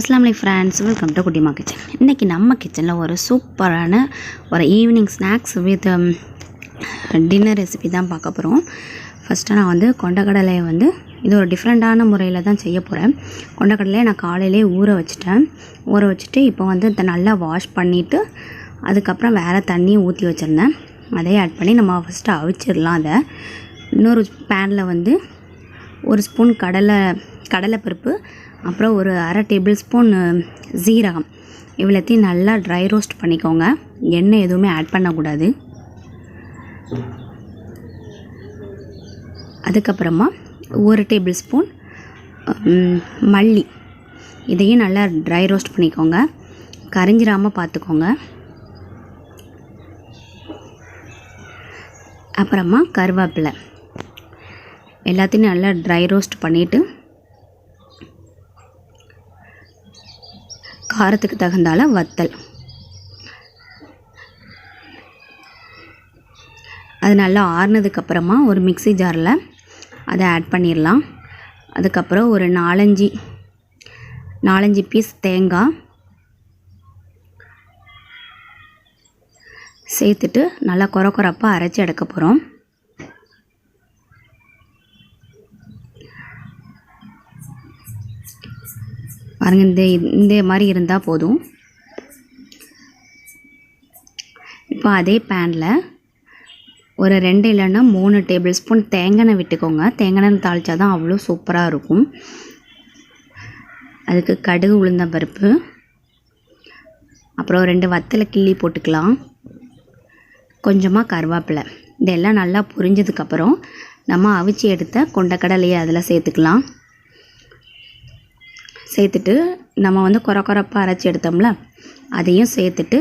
अस्सलाम friends welcome to कुटीमा kitchen इनकी नम्म kitchen और सूपरान और evening snacks with dinner recipe தான் பார்க்க போறோம் ஃபர்ஸ்ட் நான் வந்து கொண்டக்கடலையை வந்து இது ஒரு டிஃபரண்டான முறையில் தான் செய்ய போறேன் கொண்டக்கடலையை நான் காலையிலே ஊற வச்சிட்டு இப்போ வந்து இத நல்லா வாஷ் பண்ணிட்டு அதுக்கு அப்புறம் வேற தண்ணி ஊத்தி வச்சிருந்தேன் அதை ஆட் பண்ணி நம்ம ஃபர்ஸ்ட் அவிச்சிரலாம் அத இன்னொரு panல வந்து ஒரு ஸ்பூன் கடலை பருப்பு அப்புறம் ஒரு அரை டேபிள் ஸ்பூன் ஜீரகம் இவ்வளத்தையும் நல்லா ட்ரை ரோஸ்ட் பண்ணிக்கோங்க எண்ணெய் எதுவுமே ஆட் பண்ண கூடாது அதுக்கு அப்புறமா ஒரு டேபிள் ஸ்பூன் மல்லி இதையும் நல்லா ட்ரை ரோஸ்ட் பண்ணிக்கோங்க கரிஞ்சிராம பாத்துக்கோங்க அப்புறமா கருவேப்பிலை எல்லாத்தையும் நல்லா ட்ரை ரோஸ்ட் பண்ணிட்டு காரத்துக்கு தகுந்தால வத்தல் அது நல்லா ஆறுனதுக்கு அப்புறமா ஒரு மிக்ஸி ஜார்ல அதை ஆட் பண்ணிரலாம் அதுக்கு அப்புறம் ஒரு 4-5 பீஸ் தேங்காய் சேர்த்துட்டு நல்லா கொரகொரப்பா அரைச்சு எடுக்க போறோம் பாருங்க இந்த மாதிரி இருந்தா போதும் இப்போ அதே panல ஒரு 2 இல்லனா 3 டேபிள் ஸ்பூன் தேங்காய் விட்டுக்கோங்க தேங்காய் தாளிச்சா தான் அவ்வளவு சூப்பரா இருக்கும் அதுக்கு கடுகு உளுந்தம் பருப்பு அப்புறம் 2 வத்தல கிள்ளி போட்டுக்கலாம் கொஞ்சமா கருவேப்பிலை இதெல்லாம் நல்லா புரிஞ்சதுக்கு அப்புறம் நம்ம அவிச்சி எடுத்த கொண்டக்கடலையை அதல சேர்த்துக்கலாம் சேர்த்துட்டு நம்ம வந்து கொரகொரப்பா அரைச்சு எடுத்தோம்ல அதையும் சேர்த்துட்டு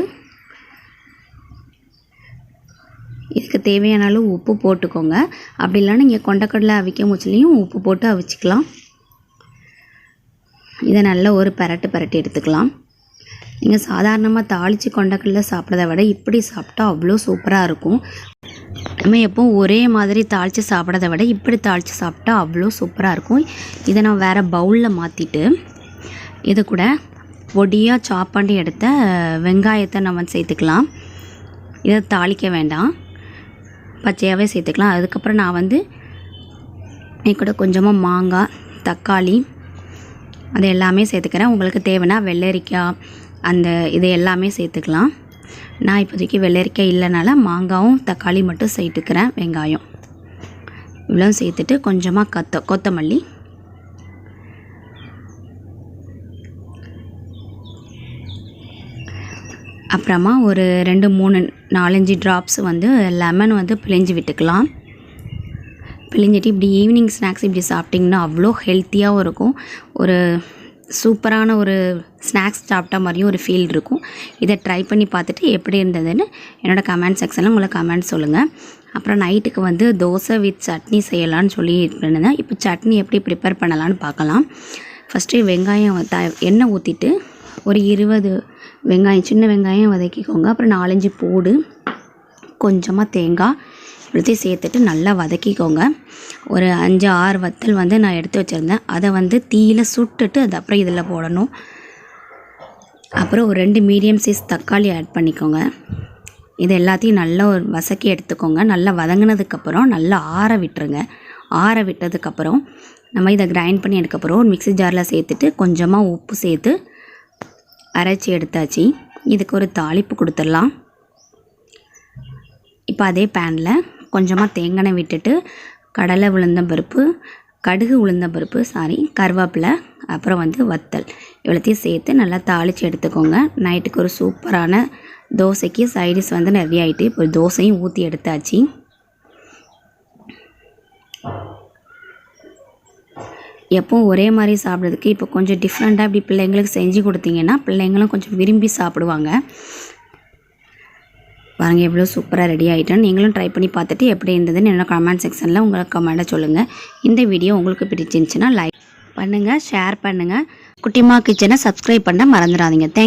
இதுக்கு தேவையான அளவு உப்பு போட்டுக்கோங்க அப்படி இல்லனா நீங்க கொண்டக்கடலை அவிக்கும் முச்சலையும் உப்பு போட்டு அவிச்சிக்கலாம் இத நல்ல ஒரு பரட்டி எடுத்துக்கலாம் நீங்க சாதாரணமா தாளிச்சு கொண்டக்கடலை சாப்பிடுறதை விட இப்படி சாப்பிட்டா அவ்வளவு சூப்பரா இருக்கும் நம்ம எப்பவும் ஒரே மாதிரி தாளிச்சு சாப்பிடுறதை விட இப்படி தாளிச்சு சாப்பிட்டா அவ்வளவு சூப்பரா இருக்கும் இத நான் வேற பவுல்ல மாத்திட்டு இது கூட பொடியா சாப் பண்ணி எடுத்த வெங்காயத்தை நம்ம சேர்த்துக்கலாம் இத தாளிக்க வேண்டாம் பச்சையாவே சேர்த்துக்கலாம் அதுக்கு அப்புறம் நான் வந்து கூட கொஞ்சமா மாங்காய் தக்காளி அது எல்லாமே சேர்த்துக்கறேன் உங்களுக்கு தேவைனா வெள்ளரிக்காய் அந்த இது எல்லாமே சேர்த்துக்கலாம் நான் இப்போதைக்கு வெள்ளரிக்காய் இல்லனால மாங்காயும் தக்காளி மட்டும் சேர்த்துக்கறேன் வெங்காயம் இவ்வளவு சேர்த்துட்டு கொஞ்சமா கொத்தமல்லி அப்புறமா ஒரு 2-3-4-5 டிராப்ஸ் வந்து லெமன் வந்து பிழிஞ்சு விட்டுக்கலாம் பிழிஞ்சிட்டு இப்படி ஈவினிங் ஸ்நாக்ஸ் இப்படி சாப்பிட்டீங்கன்னா அவ்வளோ ஹெல்த்தியாகவும் இருக்கும் ஒரு சூப்பரான ஒரு ஸ்நாக்ஸ் சாப்பிட்ட மாதிரியும் ஒரு ஃபீல் இருக்கும் இதை ட்ரை பண்ணி பார்த்துட்டு எப்படி இருந்ததுன்னு என்னோட கமெண்ட் செக்ஷனில் உங்களுக்கு கமெண்ட் சொல்லுங்கள் அப்புறம் நைட்டுக்கு வந்து தோசை வித் சட்னி செய்யலாம்னு சொல்லி இருந்தேன் இப்போ சட்னி எப்படி ப்ரிப்பேர் பண்ணலாம்னு பார்க்கலாம் ஃபஸ்ட்டு வெங்காயம் எண்ணெய் ஊற்றிட்டு ஒரு 20 வெங்காயம் சின்ன வெங்காயம் வதக்கிக்கோங்க அப்புறம் 4-5 பூடு கொஞ்சமாக தேங்காய் எல்லாத்தையும் சேர்த்துட்டு நல்லா வதக்கிக்கோங்க ஒரு 5-6 வத்தல் வந்து நான் எடுத்து வச்சிருந்தேன் அதை வந்து தீயில சுட்டுட்டு அது அப்புறம் இதில் போடணும் அப்புறம் ஒரு 2 மீடியம் சைஸ் தக்காளி ஆட் பண்ணிக்கோங்க இது எல்லாத்தையும் நல்லா வதக்கி எடுத்துக்கோங்க நல்லா வதங்கினதுக்கு அப்புறம் நல்லா ஆற விட்டுருங்க ஆற விட்டதுக்கு அப்புறம் நம்ம இத கிரைண்ட் பண்ணி எடுக்க போறோம் ஒரு மிக்ஸி ஜார்ல சேர்த்துட்டு கொஞ்சமா உப்பு சேர்த்து அரைச்சி எடுத்தாச்சு இதுக்கு ஒரு தாளிப்பு கொடுத்துறலாம் இப்போ அதே panல கொஞ்சமா தேங்காய் விட்டுட்டு கடலை உளுந்தம் பருப்பு கடுகு உளுந்தம் பருப்பு கருவேப்பிலை அப்புறம் வந்து வத்தல் இவ்வளத்தையும் சேர்த்து நல்லா தாளிச்சு எடுத்துக்கோங்க நைட்டுக்கு ஒரு சூப்பரான தோசைக்கு சைடு டிஷ் வந்து ரெடி ஆயிட்டு இப்போ தோசையும் ஊத்தி எடுத்தாச்சு எப்போ ஒரே மாதிரி சாப்பிடுறதுக்கு இப்போ கொஞ்சம் டிஃபரண்டா இப்படி பிள்ளைங்களுக்கு செஞ்சு கொடுத்தீங்கன்னா பிள்ளைங்களும் கொஞ்சம் விரும்பி சாப்பிடுவாங்க பாருங்க எவ்வளவு சூப்பரா ரெடி ஆயிட்டு நீங்களும் ட்ரை பண்ணி பார்த்துட்டு எப்படி இருந்ததுன்னு என்னோட கமெண்ட் செக்ஷன்ல உங்க கமெண்ட சொல்லுங்க இந்த வீடியோ உங்களுக்கு பிடிச்சிருந்துச்சுனா லைக் பண்ணுங்க ஷேர் பண்ணுங்க குட்டிமா கிச்சனை சப்ஸ்கிரைப் பண்ண மறந்துடாதீங்க Thank you